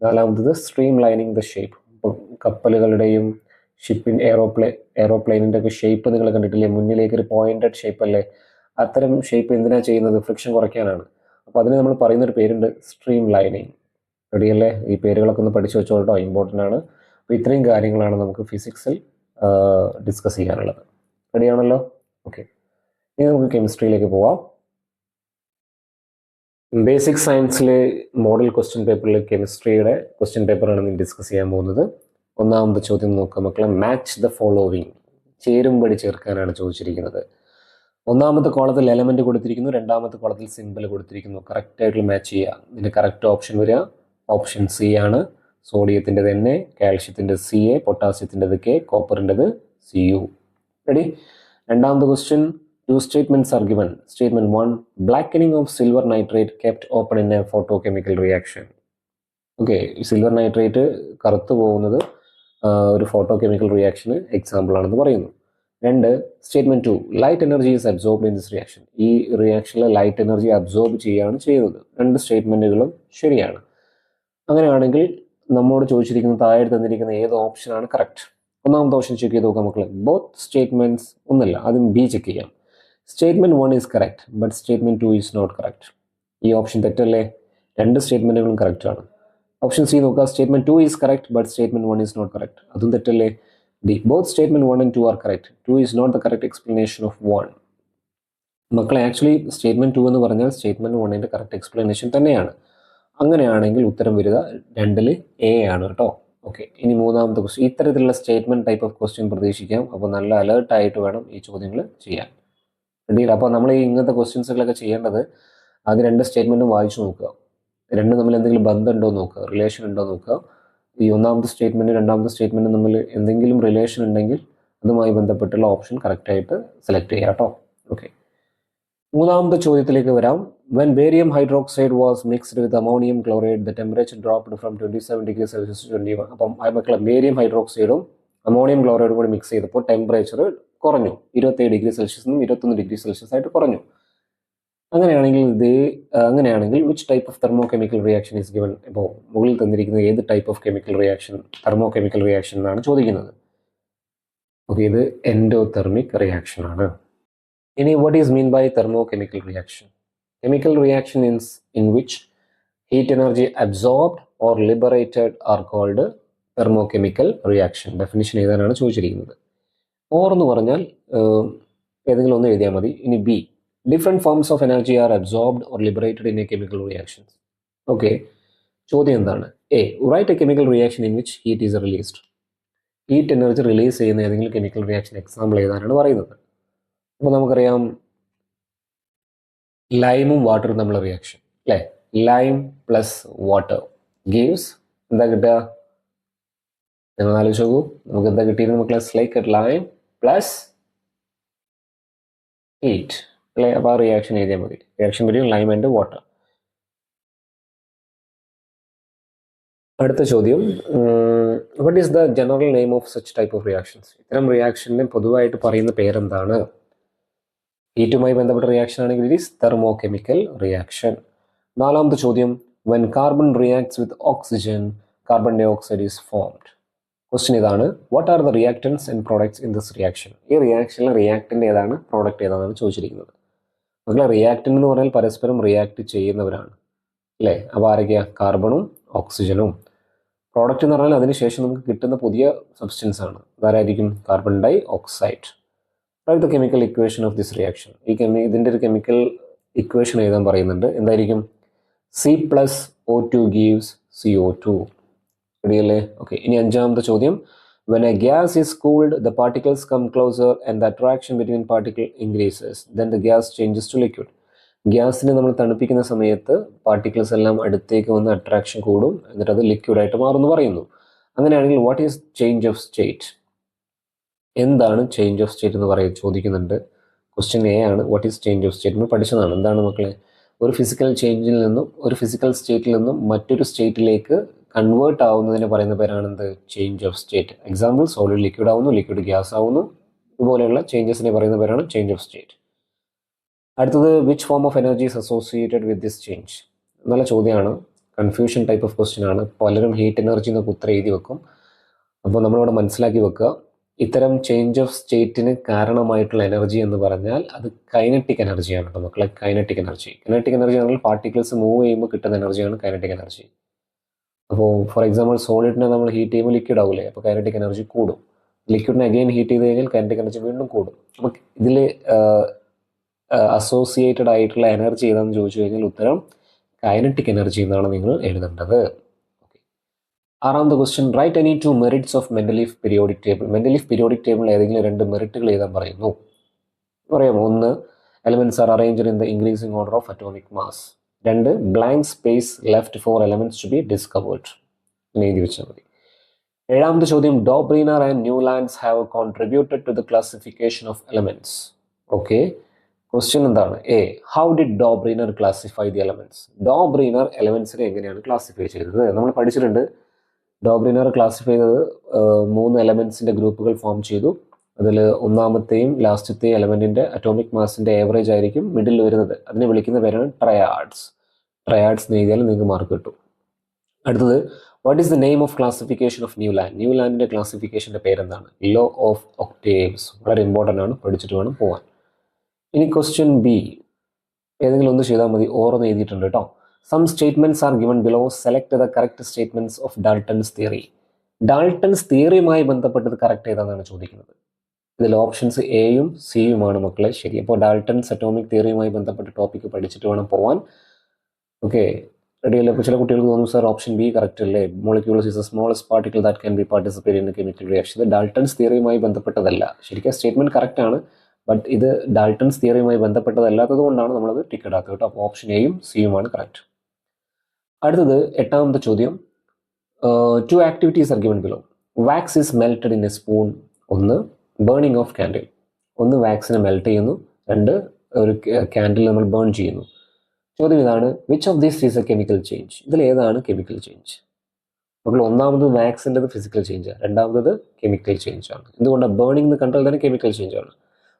Speaker 1: 4ാമത്തത് സ്ട്രീം ലൈനിങ് ദ ഷേപ്പ്. ഇപ്പോൾ കപ്പലുകളുടെയും എയറോപ്ലെയിനിൻ്റെ ഒക്കെ ഷേപ്പ് നിങ്ങൾ കണ്ടിട്ടില്ലേ? മുന്നിലേക്ക് ഒരു പോയിന്റഡ് ഷേപ്പ് അല്ലേ? അത്തരം ഷേപ്പ് എന്തിനാ ചെയ്യുന്നത്? ഫ്രിക്ഷൻ കുറയ്ക്കാനാണ്. അപ്പോൾ അതിന് നമ്മൾ പറയുന്നൊരു പേരുണ്ട് സ്ട്രീം ലൈനിങ്. റെഡിയല്ലേ? ഈ പേരുകളൊക്കെ ഒന്ന് പഠിച്ചു വെച്ചോട്ടോ, ഇമ്പോർട്ടൻ്റ് ആണ്. അപ്പോൾ ഇത്രയും കാര്യങ്ങളാണ് നമുക്ക് ഫിസിക്സിൽ ഡിസ്കസ് ചെയ്യാനുള്ളത്. റെഡിയാണല്ലോ? ഓക്കെ. ഇനി നമുക്ക് കെമിസ്ട്രിയിലേക്ക് പോവാം. ബേസിക് സയൻസിലെ മോഡൽ ക്വസ്റ്റ്യൻ പേപ്പറിൽ കെമിസ്ട്രിയുടെ ക്വസ്റ്റ്യൻ പേപ്പറാണ് ഇന്ന് ഡിസ്കസ് ചെയ്യാൻ പോകുന്നത്. 1ാമത്തെ ചോദ്യം നോക്കുക മക്കളെ. Match the following. ചേരുംപടി ചേർക്കാനാണ് ചോദിച്ചിരിക്കുന്നത്. 1ാമത്തെ കോളത്തിൽ എലമെന്റ് കൊടുത്തിരിക്കുന്നു, 2ാമത്തെ കോളത്തിൽ സിമ്പിൾ കൊടുത്തിരിക്കുന്നു. കറക്റ്റ് ആയിട്ടുള്ള മാച്ച് ചെയ്യുക. ഇതിന്റെ കറക്റ്റ് ഓപ്ഷൻ വരിക ഓപ്ഷൻ സി ആണ്. സോഡിയത്തിൻ്റെത് Na, കാൽഷ്യത്തിൻ്റെ Ca, പൊട്ടാസ്യത്തിൻ്റെത് K, കോപ്പറിൻ്റെത് Cu. റെഡി? 2ാമത്തെ question, 2 statements are given. Statement 1, blackening of silver nitrate kept open in a photochemical reaction. ഓക്കെ, സിൽവർ നൈട്രേറ്റ് കറുത്തു പോകുന്നത് ഒരു ഫോട്ടോകെമിക്കൽ റിയാക്ഷന് എക്സാമ്പിൾ ആണെന്ന് പറയുന്നു. 2, statement 2, light energy is absorbed in this reaction. ഈ റിയാക്ഷനിൽ ലൈറ്റ് എനർജി അബ്സോർബ് ചെയ്യുകയാണ് ചെയ്യുന്നത്. 2 സ്റ്റേറ്റ്മെന്റുകളും ശരിയാണ്. അങ്ങനെയാണെങ്കിൽ നമ്മോട് ചോദിച്ചിരിക്കുന്ന താഴെ തന്നിരിക്കുന്ന ഏത് ഓപ്ഷനാണ് കറക്റ്റ്? 1ാമത്തെ ഓപ്ഷൻ ചെക്ക് ചെയ്ത് നോക്കാം മക്കളെ. ബോത്ത് സ്റ്റേറ്റ്മെന്റ്സ്, ഒന്നല്ല, ആദ്യം ബി ചെക്ക് ചെയ്യാം. Statement 1 is correct but statement 2 is not correct. ഈ ഓപ്ഷൻ തെറ്റല്ലേ? 2 സ്റ്റേറ്റ്മെന്റുകളും കറക്റ്റ് ആണ്. ഓപ്ഷൻ സി നോക്കുക. Statement 2 is correct but statement 1 is not correct. അതും തെറ്റല്ലേ? D, both statement 1 and 2 are correct. 2 is not the correct explanation of 1. മക്കളെ, actually statement 2 എന്ന് പറഞ്ഞാൽ സ്റ്റേറ്റ്മെന്റ് 1ന്റെ കറക്റ്റ് എക്സ്പ്ലനേഷൻ തന്നെയാണ്. അങ്ങനെയാണെങ്കിൽ ഉത്തരം വരിക 2ൽ എ ആണ് കേട്ടോ. ഓക്കെ. ഇനി 3ാമത്തെ ക്വസ്റ്റ്യൻ. ഇത്തരത്തിലുള്ള സ്റ്റേറ്റ്മെന്റ് ടൈപ്പ് ഓഫ് ക്വസ്റ്റ്യൻ പ്രതീക്ഷിക്കാം. അപ്പോൾ നല്ല അലേർട്ടായിട്ട് വേണം ഈ ചോദ്യങ്ങൾ ചെയ്യാൻ. റെഡിയില്ല? അപ്പോൾ നമ്മൾ ഈ ഇങ്ങനത്തെ ക്വസ്റ്റ്യൻസുകളൊക്കെ ചെയ്യേണ്ടത് അത് 2 സ്റ്റേറ്റ്മെന്റും വായിച്ചു നോക്കുക. 2 തമ്മിൽ എന്തെങ്കിലും ബന്ധമുണ്ടോ നോക്കുക, റിലേഷൻ ഉണ്ടോ നോക്കുക. ഈ 1ാമത്തെ സ്റ്റേറ്റ്മെന്റ് 2ാമത്തെ സ്റ്റേറ്റ്മെന്റ് തമ്മിൽ എന്തെങ്കിലും റിലേഷൻ ഉണ്ടെങ്കിൽ അതുമായി ബന്ധപ്പെട്ടുള്ള ഓപ്ഷൻ കറക്റ്റായിട്ട് സെലക്ട് ചെയ്യുക കേട്ടോ. ഓക്കെ. 3ാമത്തെ ചോദ്യത്തിലേക്ക് വരാം. When barium hydroxide was mixed with ammonium chloride the temperature dropped from 27 degree Celsius to 21. അപ്പം മക്കളെ, ബേരിയം ഹൈഡ്രോക്സൈഡും അമോണിയം ക്ലോറൈഡും കൂടി മിക്സ് ചെയ്തപ്പോൾ ടെമ്പറേച്ചർ കുറഞ്ഞു. 27 ഡിഗ്രി സെൽഷ്യസ് നിന്നും 21 ഡിഗ്രി സെൽഷ്യസ് ആയിട്ട് കുറഞ്ഞു. അങ്ങനെയാണെങ്കിൽ which type of thermochemical reaction is given? ഇപ്പോൾ മുകളിൽ തന്നിരിക്കുന്ന ഏത് type of chemical reaction, thermochemical reaction എന്നാണ് ചോദിക്കുന്നത്. ഓക്കെ, ഇത് എൻഡോതെർമിക് റിയാക്ഷൻ ആണ്. ഇനി what is mean by thermochemical reaction? Chemical reaction in which heat energy absorbed or liberated are called thermochemical reaction. Definition എഴുതാനാണ് ചോദിച്ചിരിക്കുന്നത്. ഓർ എന്ന് പറഞ്ഞാൽ ഏതെങ്കിലും ഒന്ന് എഴുതിയാൽ മതി. ഇനി B, different forms of energy are absorbed or liberated in A chemical reactions. Okay, ചോദ്യം എന്താണ്? A, write a chemical reaction in which heat is released. Heat energy release ചെയ്യുന്ന ഏതെങ്കിലും കെമിക്കൽ റിയാക്ഷൻ എക്സാമ്പിൾ എഴുതാനാണ് പറയുന്നത്. അപ്പോൾ നമുക്കറിയാം ലൈമും വാട്ടറും തമ്മിലുള്ള റിയാക്ഷൻ അല്ലേ? ലൈം പ്ലസ് വാട്ടർ ഗീവ്സ് എന്താ കിട്ടുക? നിങ്ങൾ ആലോചിച്ച് നോക്കൂ. നമുക്ക് എന്താ കിട്ടിയിരുന്നത് മക്കളെ? ലൈക്ക് ലൈം പ്ലസ് ഹീറ്റ് അല്ലേ? അപ്പോൾ ആ റിയാക്ഷൻ എഴുതിയാൽ മതി. റിയാക്ഷൻ വരും ലൈം ആൻഡ് വാട്ടർ. അടുത്ത ചോദ്യം, what is the general name of such type of reactions? ഇത്തരം റിയാക്ഷനെ പൊതുവായിട്ട് പറയുന്ന പേരെന്താണ്? ഹീറ്റുമായി ബന്ധപ്പെട്ട റിയാക്ഷൻ ആണെങ്കിൽ ഇറ്റ് ഈസ് തെർമോകെമിക്കൽ റിയാക്ഷൻ. നാലാമത്തെ ചോദ്യം, when carbon reacts with oxygen carbon dioxide is formed. Question ഇതാണ്, what are the reactants and products in this reaction. ഈ റിയാക്ഷനിലെ റിയാക്ടൻ്റ് ഏതാണ്, പ്രോഡക്റ്റ് ഏതാണെന്നാണ് ചോദിച്ചിരിക്കുന്നത്. മക്കളെ, റിയാക്ടൻ്റ് എന്ന് പറഞ്ഞാൽ പരസ്പരം റിയാക്ട് ചെയ്യുന്നവരാണ് അല്ലേ. അപ്പോൾ ആരൊക്കെയാണ്? കാർബണും ഓക്സിജനും. പ്രോഡക്റ്റ് എന്ന് പറഞ്ഞാൽ അതിനുശേഷം നമുക്ക് കിട്ടുന്ന പുതിയ സബ്സ്റ്റൻസ് ആണ്. അതാരായിരിക്കും? Carbon dioxide. Write the chemical equation of this reaction. ഇതിൻ്റെ ഒരു കെമിക്കൽ ഇക്വേഷൻ എഴുതാൻ പറയുന്നുണ്ട്. എന്തായിരിക്കും? C+O2 gives CO2. റെഡിയല്ലേ? ഓക്കെ. ഇനി അഞ്ചാമത്തെ ചോദ്യം, when a gas is cooled the particles come closer and the attraction between particle increases, then the gas changes to liquid. ഗ്യാസിനെ നമ്മൾ തണുപ്പിക്കുന്ന സമയത്ത് പാർട്ടിക്കിൾസ് എല്ലാം അടുത്തേക്ക് വന്ന് അട്രാക്ഷൻ കൂടും, എന്നിട്ട് അത് ലിക്വിഡായിട്ട് മാറുമെന്ന് പറയുന്നു. അങ്ങനെയാണെങ്കിൽ what is change of state? എന്താണ് ചേഞ്ച് ഓഫ് സ്റ്റേറ്റ് എന്ന് ചോദിക്കുന്നുണ്ട്. ക്വസ്റ്റ്യൻ എ ആണ്, what is change of state. നമ്മൾ പഠിച്ചതാണ്. എന്താണ് മക്കളെ? ഒരു ഫിസിക്കൽ ചേഞ്ചിൽ നിന്നും, ഒരു ഫിസിക്കൽ സ്റ്റേറ്റിൽ നിന്നും മറ്റൊരു സ്റ്റേറ്റിലേക്ക് കൺവേർട്ട് ആവുന്നതിന് പറയുന്ന പേരാണ് എന്ത്? Change of state. Example, solid liquid ആവുന്നു, ലിക്വിഡ് ഗ്യാസ് ആവുന്നു. ഇതുപോലെയുള്ള ചേഞ്ചസിനെ പറയുന്ന പേരാണ് ചേഞ്ച് ഓഫ് സ്റ്റേറ്റ്. അടുത്തത്, which form of energy is associated with this change. നല്ല ചോദ്യമാണ്, കൺഫ്യൂഷൻ ടൈപ്പ് ഓഫ് ക്വസ്റ്റ്യൻ ആണ്. പലരും ഹീറ്റ് എനർജി എന്നൊക്കെ ഉത്തരം എഴുതി വെക്കും. അപ്പോൾ നമ്മളിവിടെ മനസ്സിലാക്കി വെക്കുക, ഇത്തരം ചേഞ്ച് ഓഫ് സ്റ്റേറ്റിന് കാരണമായിട്ടുള്ള എനർജി എന്ന് പറഞ്ഞാൽ അത് കൈനറ്റിക് എനർജിയാണ് കേട്ടോ മക്കളെ. കൈനറ്റിക് എനർജി ആണെങ്കിൽ പാർട്ടിക്കിൾസ് മൂവ് ചെയ്യുമ്പോൾ കിട്ടുന്ന എനർജിയാണ് കൈനറ്റിക് എനർജി. അപ്പോൾ ഫോർ എക്സാമ്പിൾ, സോളിഡിനെ നമ്മൾ ഹീറ്റ് ചെയ്യുമ്പോൾ ലിക്വിഡ് ആവില്ലേ, അപ്പോൾ കൈനറ്റിക് എനർജി കൂടും. ലിക്വിഡിനെ അഗെയിൻ ഹീറ്റ് ചെയ്ത് കഴിഞ്ഞാൽ കൈനറ്റിക് എനർജി വീണ്ടും കൂടും. അപ്പോൾ ഇതിൽ അസോസിയേറ്റഡ് ആയിട്ടുള്ള എനർജി ഏതാണെന്ന് ചോദിച്ചു കഴിഞ്ഞാൽ ഉത്തരം കൈനറ്റിക് എനർജി എന്നാണ് നിങ്ങൾ എഴുതേണ്ടത്. ആറാമത്തെ question, write any two merits of Mendeleev periodic table. Mendeleev periodic ടേബിളിൽ ഏതെങ്കിലും രണ്ട് മെറിറ്റുകൾ എഴുതാൻ പറയുന്നു. പറയാമോ? ഒന്ന്, elements are arranged in the increasing order of atomic mass. രണ്ട്, blank space left for elements to be discovered. എഴുതി വെച്ചാൽ മതി. ഏഴാമത്തെ ചോദ്യം, Dobereiner and Newlands have contributed to the classification of elements. Okay. Question എന്താണ്? A, how did Dobereiner classify the elements. Dobereiner എലമെന്റ്സിനെ എങ്ങനെയാണ് classify ചെയ്തത്? നമ്മൾ പഠിച്ചിട്ടുണ്ട്. ഡോബ്രീനർ ക്ലാസിഫൈ ചെയ്തത് 3 എലമെന്റ്സിന്റെ ഗ്രൂപ്പുകൾ ഫോം ചെയ്തു. അതിൽ ഒന്നാമത്തെയും ലാസ്റ്റത്തെയും എലമെന്റിന്റെ അറ്റോമിക് മാസിന്റെ ഏവറേജ് ആയിരിക്കും മിഡിൽ വരുന്നത്. അതിനെ വിളിക്കുന്ന പേരാണ് ട്രയാഡ്സ്. ട്രയാഡ്സ് എന്ന് എഴുതിയാൽ നിങ്ങൾക്ക് മാർക്ക് കിട്ടും. അടുത്തത്, what is the name of classification of Newland. ന്യൂലാൻഡിന്റെ ക്ലാസിഫിക്കേഷന്റെ പേരെന്താണ്? Law of octaves. വളരെ ഇമ്പോർട്ടൻ്റ് ആണ്, പഠിച്ചിട്ട് വേണം പോകാൻ. ഇനി ക്വസ്റ്റ്യൻ ബി, ഏതെങ്കിലും ഒന്ന് ചെയ്താൽ മതി. ഓർന്ന് എഴുതിയിട്ടുണ്ട് കേട്ടോ. Some statements are given below, select the correct statements of Dalton's theory. Dalton's തിയറിയുമായി ബന്ധപ്പെട്ടത് കറക്റ്റ് ഏതാണെന്നാണ് ചോദിക്കുന്നത്. ഇതിൽ ഓപ്ഷൻസ് എയും സിയുമാണ് മക്കളെ ശരി. അപ്പോൾ ഡാൾട്ടൺസ് അറ്റോമിക് തിയറിയുമായി ബന്ധപ്പെട്ട ടോപ്പിക്ക് പഠിച്ചിട്ട് വേണം പോവാൻ. ഓക്കെ, റെഡിയല്ലേ? അപ്പോൾ ചില കുട്ടികൾക്ക് തോന്നും, സാർ ഓപ്ഷൻ ബി കറക്റ്റ് അല്ലേ, molecules is A smallest particle that can B participate in chemical reaction. ഇത് ഡാൾട്ടൺസ് തിയറിയുമായി ബന്ധപ്പെട്ടതല്ല. ശരിക്കും സ്റ്റേറ്റ്മെന്റ് കറക്റ്റ് ആണ്, ബട്ട് ഇത് ഡാൾട്ടൺസ് തിയറിയുമായി ബന്ധപ്പെട്ടതല്ലാത്തത് കൊണ്ടാണ് നമ്മളത് ടിക്ക് ഇടാത്തത് കേട്ടോ. അപ്പോൾ ഓപ്ഷൻ എയും സിയുമാണ് കറക്റ്റ്. അടുത്തത് എട്ടാമത്തെ ചോദ്യം, 2 activities are given below. Wax is melted in a spoon. ഒന്ന്, ബേണിംഗ് ഓഫ് കാൻഡിൽ. ഒന്ന്, വാക്സിനെ മെൽറ്റ് ചെയ്യുന്നു. രണ്ട്, ഒരു കാൻഡിൽ നമ്മൾ ബേൺ ചെയ്യുന്നു. ചോദ്യം ഇതാണ്, which of this is A chemical change. ഇതിൽ ഏതാണ് കെമിക്കൽ ചേഞ്ച്? അപ്പോൾ ഒന്നാമത് വാക്സിൻ്റെത് ഫിസിക്കൽ ചേഞ്ചാണ്, രണ്ടാമത് കെമിക്കൽ ചേഞ്ച് ആണ്. എന്തുകൊണ്ടാണ്? ബേണിംഗ് എന്ന് കണ്ടാൽ തന്നെ കെമിക്കൽ ചേഞ്ച് ആണ്.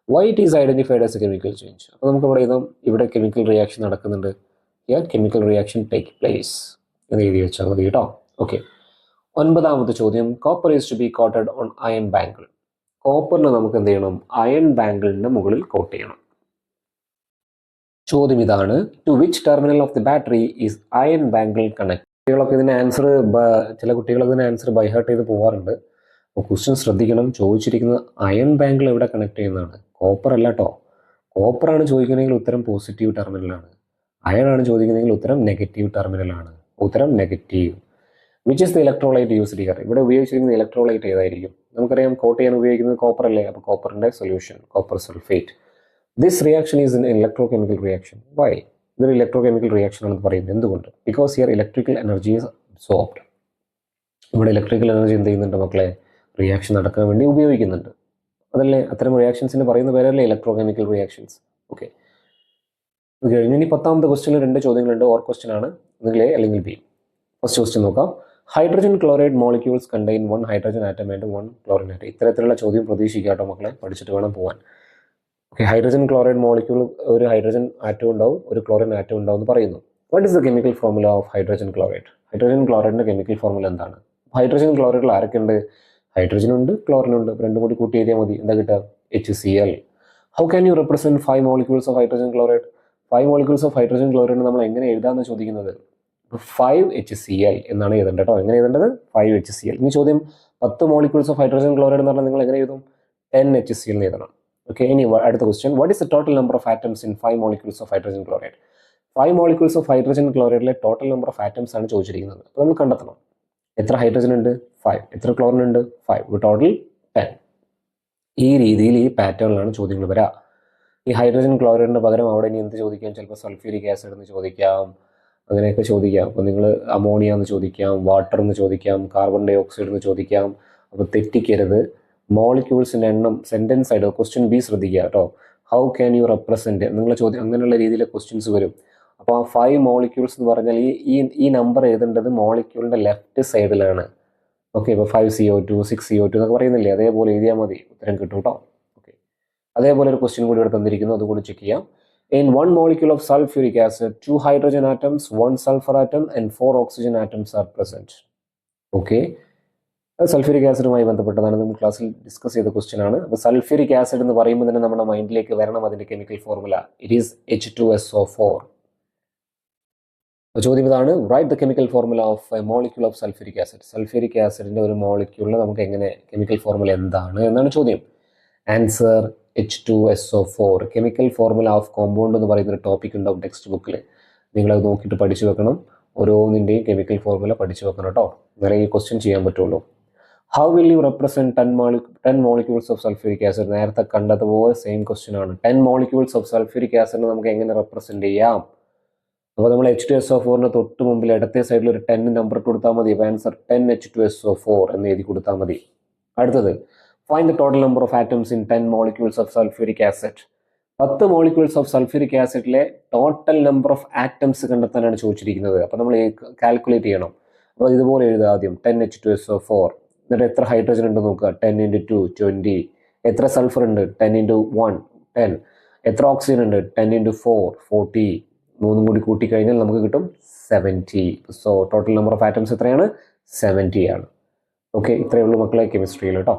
Speaker 1: Why it is identified as a chemical change. അപ്പോൾ നമുക്ക് ഇവിടെ എഴുതാം, ഇവിടെ കെമിക്കൽ റിയാക്ഷൻ നടക്കുന്നുണ്ട്. കെമിക്കൽ റിയാക്ഷൻ ടേക്ക് പ്ലേസ് എന്ന് എഴുതി വെച്ചാൽ മതി കേട്ടോ. ഓക്കെ. ഒൻപതാമത്തെ ചോദ്യം, copper is to be coated on iron bangle. കോപ്പറിനെ നമുക്ക് എന്ത് ചെയ്യണം? അയൺ ബാങ്കിളിന്റെ മുകളിൽ കോട്ട് ചെയ്യണം. ചോദ്യം ഇതാണ്, to which terminal of the battery is iron bangle connect. കുട്ടികളൊക്കെ ഇതിന് ആൻസർ, ചില കുട്ടികളൊക്കെ ഇതിന് ആൻസർ ബൈ ഹാർട്ട് ചെയ്ത് പോകാറുണ്ട്. അപ്പോൾ ക്വസ്റ്റ്യൻ ശ്രദ്ധിക്കണം. ചോദിച്ചിരിക്കുന്നത് അയൺ ബാങ്കിൾ എവിടെ കണക്ട് ചെയ്യുന്നതാണ്, കോപ്പർ അല്ല കേട്ടോ. കോപ്പറാണ് ചോദിക്കുന്നതെങ്കിൽ ഉത്തരം പോസിറ്റീവ് ടെർമിനലാണ്. അയൺ ആണ് ചോദിക്കുന്നതെങ്കിൽ ഉത്തരം നെഗറ്റീവ് ടെർമിനലാണ്. ഉത്തരം negative. Which is the electrolyte used here. ഇവിടെ ഉപയോഗിച്ചിരിക്കുന്ന ഇലക്ട്രോലൈറ്റ് ഏതായിരിക്കും? നമുക്കറിയാം കോട്ട് ചെയ്യാൻ ഉപയോഗിക്കുന്നത് കോപ്പർ അല്ലേ. അപ്പോൾ കോപ്പറിന്റെ solution copper sulphate. This reaction is an electrochemical reaction. Why? ഇതൊരു ഇലക്ട്രോ കെമിക്കൽ റിയാക്ഷൻ ആണെന്ന് പറയുന്നത് എന്തുകൊണ്ട്? Because here electrical energy is absorbed. ഇവിടെ ഇലക്ട്രിക്കൽ എനർജി എന്ത് ചെയ്യുന്നുണ്ട് മക്കളെ? റിയാക്ഷൻ നടക്കാൻ വേണ്ടി ഉപയോഗിക്കുന്നുണ്ട്. അതല്ലേ അത്തരം റിയാക്ഷൻസിന് പറയുന്ന പേരല്ലേ ഇലക്ട്രോ കെമിക്കൽ റിയാക്ഷൻസ്. ഓക്കെ, ഇത് കഴിഞ്ഞ് ഇനി 10ാമത്തെ ക്വസ്റ്റ്യനിൽ 2 ചോദ്യങ്ങളുണ്ട്. ഓർ ക്വസ്റ്റ്യൻ ആണ്, ഒന്നുകിൽ എ അല്ലെങ്കിൽ ബി. ഫസ്റ്റ് ക്വസ്റ്റ്യൻ നോക്കാം. Hydrogen chloride molecules contain 1 hydrogen atom and 1 chlorine atom. ഇത്തരത്തിലുള്ള ചോദ്യം പ്രതീക്ഷിക്കാട്ടോ മക്കളെ, പഠിച്ചിട്ട് വേണം പോകാൻ. ഓക്കെ, ഹൈഡ്രജൻ ക്ലോറൈഡ് മോളിക്യൂൾ ഒരു ഹൈഡ്രജൻ ആറ്റം ഉണ്ടാവും, ഒരു ക്ലോറിൻ ആറ്റം ഉണ്ടാവും എന്ന് പറയുന്നു. What is the chemical formula of hydrogen chloride? Hydrogen ക്ലോറൈഡിന്റെ കെമിക്കൽ ഫോർമുല എന്താണ്? ഹൈഡ്രജൻ ക്ലോറൈഡിൽ ആരൊക്കെ ഉണ്ട്? ഹൈഡ്രജൻ ഉണ്ട്, ക്ലോറിൻ ഉണ്ട്. രണ്ടും കൂടി കൂട്ടി എഴുതിയാൽ മതി. എന്താ കിട്ടുക? HCl. How can you represent 5 molecules of hydrogen chloride? 5 molecules of hydrogen chloride നമ്മൾ എങ്ങനെ എഴുതാമെന്ന് ചോദിക്കുന്നത്. 5HCl എന്നാണ് എഴുതേണ്ടത് കേട്ടോ. എങ്ങനെ എഴുതേണ്ടത്? 5HCl. ഇനി ചോദ്യം 10 മോളിക്യൂൾസ് ഓഫ് ഹൈഡ്രജൻ ക്ലോറൈഡ് എന്ന് പറഞ്ഞാൽ നിങ്ങൾ എങ്ങനെ എഴുതും? 10HCl എന്ന് എഴുതണം. ഓക്കെ, ഇനി അടുത്ത question, what is the total number of atoms in 5 molecules of hydrogen chloride? 5 molecules of hydrogen ക്ലോറൈഡിലെ ടോട്ടൽ നമ്പർ ഓഫ് ആറ്റംസ് ആണ് ചോദിച്ചിരിക്കുന്നത്. അപ്പോൾ നമ്മൾ കണ്ടെത്തണം. എത്ര ഹൈഡ്രജൻ ഉണ്ട്? 5. എത്ര ക്ലോറിൻ ഉണ്ട്? 5. ടോട്ടൽ 10. ഈ രീതിയിൽ ഈ പാറ്റേണിലാണ് ചോദ്യങ്ങൾ വരിക. ഈ ഹൈഡ്രജൻ ക്ലോറൈഡിന് പകരം അവിടെ ഇനി എന്ത് ചോദിക്കാം? ചിലപ്പോൾ സൾഫ്യൂരിക് ആസിഡ് എന്ന് ചോദിക്കാം, അങ്ങനെയൊക്കെ ചോദിക്കാം. അപ്പോൾ നിങ്ങൾ അമോണിയ എന്ന് ചോദിക്കാം, വാട്ടർ എന്ന് ചോദിക്കാം, കാർബൺ ഡൈ ഓക്സൈഡ് എന്ന് ചോദിക്കാം. അപ്പോൾ തെറ്റിക്കരുത്. മോളിക്യൂൾസിൻ്റെ എണ്ണം സെൻറ്റൻസ് ആയിട്ട് ക്വസ്റ്റ്യൻ ബി ശ്രദ്ധിക്കുക കേട്ടോ. ഹൗ ക്യാൻ യു റെപ്രസെൻറ്റ് നിങ്ങളുടെ ചോദ്യം അങ്ങനെയുള്ള രീതിയിലെ ക്വസ്റ്റ്യൻസ് വരും. അപ്പോൾ ആ 5 മോളിക്യൂൾസ് എന്ന് പറഞ്ഞാൽ ഈ നമ്പർ എഴുതേണ്ടത് മോളിക്യൂളിൻ്റെ ലെഫ്റ്റ് സൈഡിലാണ്. ഓക്കെ, ഇപ്പോൾ 5CO2 6CO2 എന്നൊക്കെ പറയുന്നില്ലേ, അതേപോലെ എഴുതിയാൽ മതി, ഉത്തരം കിട്ടും കേട്ടോ. ഓക്കെ, അതേപോലെ ഒരു ക്വസ്റ്റ്യൻ കൂടി ഇവിടെ തന്നിരിക്കുന്നു, അതുകൂടി ചെക്ക് ചെയ്യാം. In 1 molecule of sulfuric acid, 2 hydrogen atoms, 1 sulfur atom and 4 oxygen atoms are present. Okay, sulphuric ആസിഡുമായി ബന്ധപ്പെട്ടതാണ്, നമ്മൾ ക്ലാസ്സിൽ ഡിസ്കസ് ചെയ്ത ക്വസ്റ്റ്യൻ ആണ്. അപ്പോൾ സൾഫ്യൂരിക് ആസിഡ് എന്ന് പറയുമ്പോൾ തന്നെ നമ്മുടെ മൈൻഡിലേക്ക് വരണം അതിൻ്റെ chemical formula. It is H2SO4. ചോദ്യം ഇതാണ്, write the chemical formula of a molecule of sulphuric acid. Sulphuric ആസിഡിൻ്റെ ഒരു മോളിക്യൂളിൽ നമുക്ക് എങ്ങനെ കെമിക്കൽ ഫോർമുല എന്താണ് എന്നാണ് ചോദ്യം. Answer H2SO4. Chemical formula of compound എന്ന് പറയുന്നൊരു ടോപ്പിക് ഉണ്ടാവും ടെക്സ്റ്റ് ബുക്കിൽ. നിങ്ങളത് നോക്കിയിട്ട് പഠിച്ചു വെക്കണം. ഓരോന്നിൻ്റെയും കെമിക്കൽ ഫോർമുല പഠിച്ചു വെക്കണം കേട്ടോ, എന്നാലേ ഈ ക്വസ്റ്റ്യൻ ചെയ്യാൻ പറ്റുള്ളൂ. How will you represent 10 molecules of sulphuric acid? നേരത്തെ കണ്ടതുപോലെ സെയിം ക്വസ്റ്റ്യൻ ആണ്. 10 മോളിക്യൂൾസ് ഓഫ് സൾഫ്യൂരിക് ആസിഡിനെ നമുക്ക് എങ്ങനെ റെപ്രസെൻറ്റ് ചെയ്യാം? അപ്പോൾ നമ്മൾ H2SO4ന് തൊട്ട് മുമ്പിൽ ഇടത്തെ സൈഡിൽ ഒരു 10 നമ്പർ കൊടുത്താൽ മതി. അപ്പോൾ ആൻസർ 10H2SO4 എന്ന് എഴുതി കൊടുത്താൽ മതി. അടുത്തത്, find the total number of atoms in 10 molecules of sulphuric acid. 10 molecules of sulphuric ആസിഡിലെ ടോട്ടൽ നമ്പർ ഓഫ് ആറ്റംസ് കണ്ടെത്താനാണ് ചോദിച്ചിരിക്കുന്നത്. അപ്പോൾ നമ്മൾ കാൽക്കുലേറ്റ് ചെയ്യണം. അപ്പോൾ ഇതുപോലെ എഴുതുക. ആദ്യം 10H2SO4, എന്നിട്ട് എത്ര ഹൈഡ്രജൻ ഉണ്ട് നോക്കുക, 10 × 2 20. എത്ര സൾഫർ ഉണ്ട്? 10 × 1 10. എത്ര ഓക്സിജൻ ഉണ്ട്? 10 × 4 40. മൂന്നും കൂടി കൂട്ടിക്കഴിഞ്ഞാൽ നമുക്ക് കിട്ടും 70. So total number of atoms എത്രയാണ്? 70 ആണ്. ഓക്കെ, ഇത്രയേ ഉള്ളൂ മക്കളെ കെമിസ്ട്രിയിൽ കേട്ടോ.